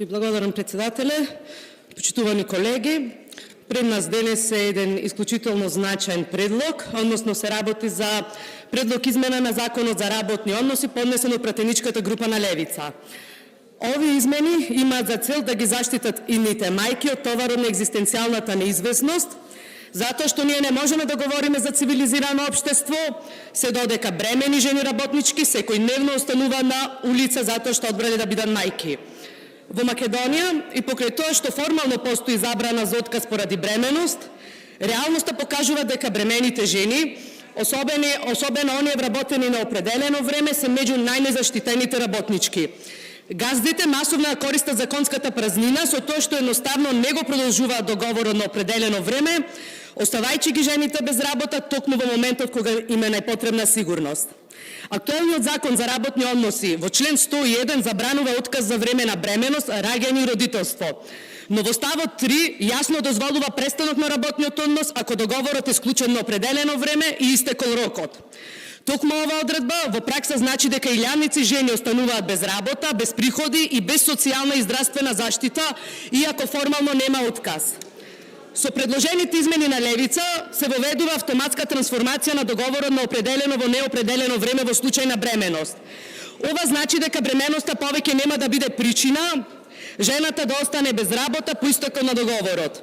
Ви благодарам, председателе, почитувани колеги. Пред нас денес е еден исклучително значаен предлог, односно се работи за предлог измена на Законот за работни односи, поднесен од пратеничката група на Левица. Овие измени имаат за цел да ги заштитат идните мајки од товарот на екзистенцијалната неизвестност, затоа што ние не можеме да говориме за цивилизирано општество, се додека бремени жени работнички секојдневно останува на улица затоа што одбрале да бидат мајки. Во Македонија, и покрај тоа што формално постои забрана за отказ поради бременост, реалноста покажува дека бремените жени, особено оние вработени на определено време, се меѓу најнезаштитените работнички. Газдите масовно ја користат законската празнина со тоа што едноставно не го продолжуваат договорот на определено време, оставајќи ги жените без работа токму во моментот кога им е најпотребна сигурност. Актуелниот закон за работни односи во член 101 забранува отказ за време на бременост, раѓање и родителство. Но во ставот 3 јасно дозволува престанок на работниот однос ако договорот е склучен на определено време и истекол рокот. Токму ова одредба во пракса значи дека илјадници жени остануваат без работа, без приходи и без социјална и здравствена заштита, иако формално нема отказ. Со предложените измени на Левица се воведува автоматска трансформација на договорот на определено во неопределено време во случај на бременост. Ова значи дека бременоста повеќе нема да биде причина жената да остане без работа по истекот на договорот.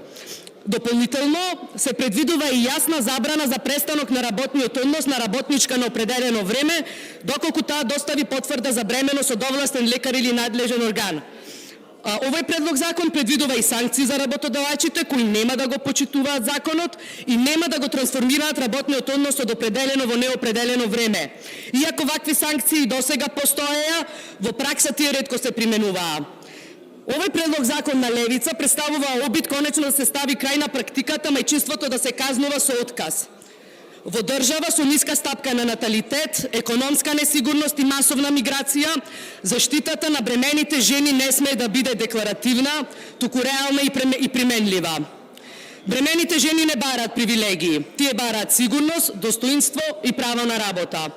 Дополнително се предвидува и јасна забрана за престанок на работниот однос на работничка на определено време, доколку таа достави потврда за бременост од овластен лекар или надлежен орган. Овој предлог закон предвидува и санкции за работодавачите кои нема да го почитуваат законот и нема да го трансформираат работниот однос од определено во неопределено време. Иако вакви санкции досега постоеа, во пракса тие ретко се применуваа. Овој предлог закон на Левица представува обид конечно да се стави крај на практиката мајчинството да се казнува со отказ. Во држава со ниска стапка на наталитет, економска несигурност и масовна миграција, заштитата на бремените жени не смее да биде декларативна, туку реална и применлива. Бремените жени не бараат привилегии, тие бараат сигурност, достоинство и право на работа.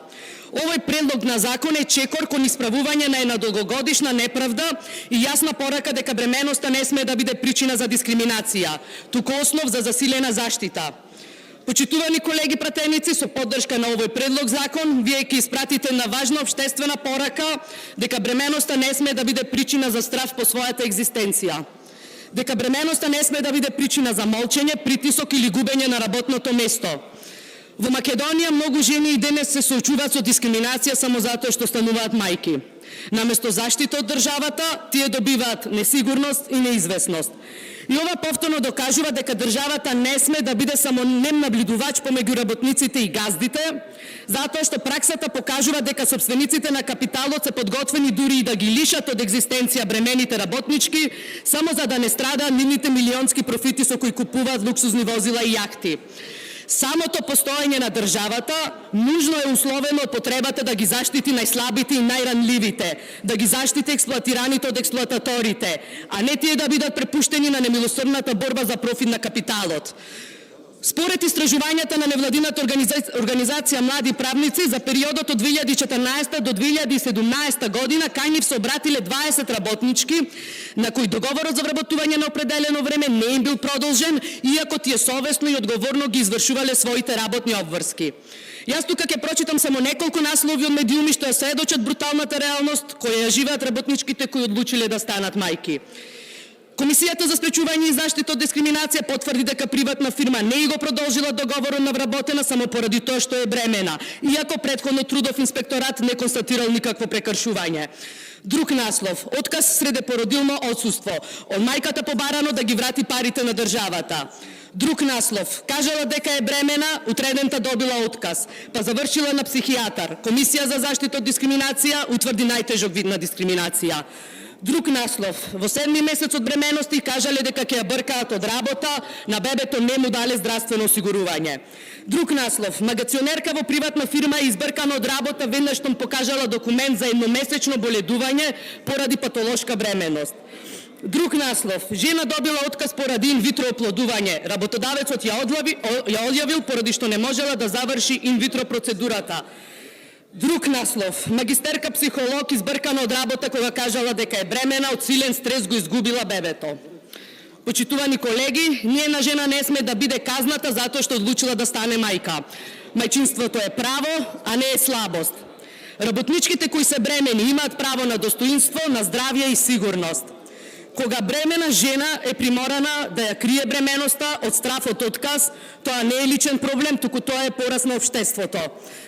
Овој предлог на закон е чекор кон исправување на една долгогодишна неправда и јасна порака дека бременоста не смее да биде причина за дискриминација, туку основ за засилена заштита. Почитувани колеги пратеници, со поддршка на овој предлог закон, вие ќе испратите на важна општествена порака дека бременоста не смее да биде причина за страф по својата екзистенција. Дека бременоста не смее да биде причина за молчење, притисок или губење на работното место. Во Македонија многу жени и денес се соочуваат со дискриминација само затоа што стануваат мајки. Наместо заштита од државата, тие добиваат несигурност и неизвестност. И ова повторно докажува дека државата не сме да биде само наблюдувач помеѓу работниците и газдите, затоа што праксата покажува дека сопствениците на капиталот се подготвени дури и да ги лишат од екзистенција бремените работнички, само за да не страдаат нивните милионски профити со кои купуваат луксузни возила и јахти. Самото постоење на државата нужно е условено од потребата да ги заштити најслабите и најранливите, да ги заштити експлоатираните од експлоататорите, а не тие да бидат препуштени на немилосрдната борба за профит на капиталот. Според истражувањата на невладината организација Млади правници, за периодот од 2014 до 2017 година кај нив се обратиле 20 работнички, на кои договорот за вработување на определено време не им бил продолжен, иако тие совесно и одговорно ги извршувале своите работни обврски. Јас тука ќе прочитам само неколку наслови од медиуми што ја сведочат бруталната реалност која ја живеат работничките кои одлучиле да станат мајки. Комисијата за спречување и заштита од дискриминација потврди дека приватна фирма не го продолжила договорот на вработена само поради тоа што е бремена, иако претходно трудов инспекторат не констатирал никакво прекршување. Друг наслов, отказ среде породилно отсуство, од мајката побарано да ги врати парите на државата. Друг наслов, кажала дека е бремена, утредента добила отказ, па завршила на психијатар. Комисија за заштита од дискриминација утврди најтежок вид на дискриминација. Друг наслов, во 7-ми месец од бремености кажале дека ќе ја бркаат од работа, на бебето не му дале здравствено осигурување. Друг наслов, магационерка во приватна фирма е избркана од работа веднаш што покажала документ за едномесечно боледување поради патолошка бременост. Друг наслов, жена добила отказ поради инвитро оплодување, работодавецот ја одјавил поради што не можела да заврши инвитро процедурата. Друг наслов. Магистерка психолог избркана од работа кога кажала дека е бремена, од силен стрес го изгубила бебето. Почитувани колеги, ниедна жена не сме да биде казната затоа што одлучила да стане мајка. Мајчинството е право, а не е слабост. Работничките кои се бремени имаат право на достоинство, на здравје и сигурност. Кога бремена жена е приморана да ја крие бременоста од страф од отказ, тоа не е личен проблем, туку тоа е пораз на општеството.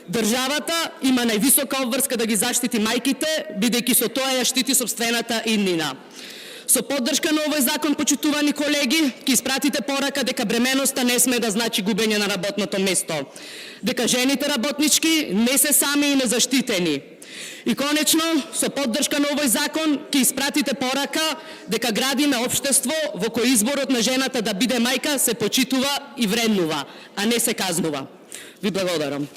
Државата има највисока обврска да ги заштити мајките, бидејќи со тоа ја штити сопствената иднина. Со поддршка на овој закон, почитувани колеги, ќе испратите порака дека бременоста не сме да значи губење на работното место. Дека жените работнички не се сами и незаштитени. И конечно, со поддршка на овој закон, ќе испратите порака дека градиме општество во кој изборот на жената да биде мајка се почитува и вреднува, а не се казнува. Ви благодарам.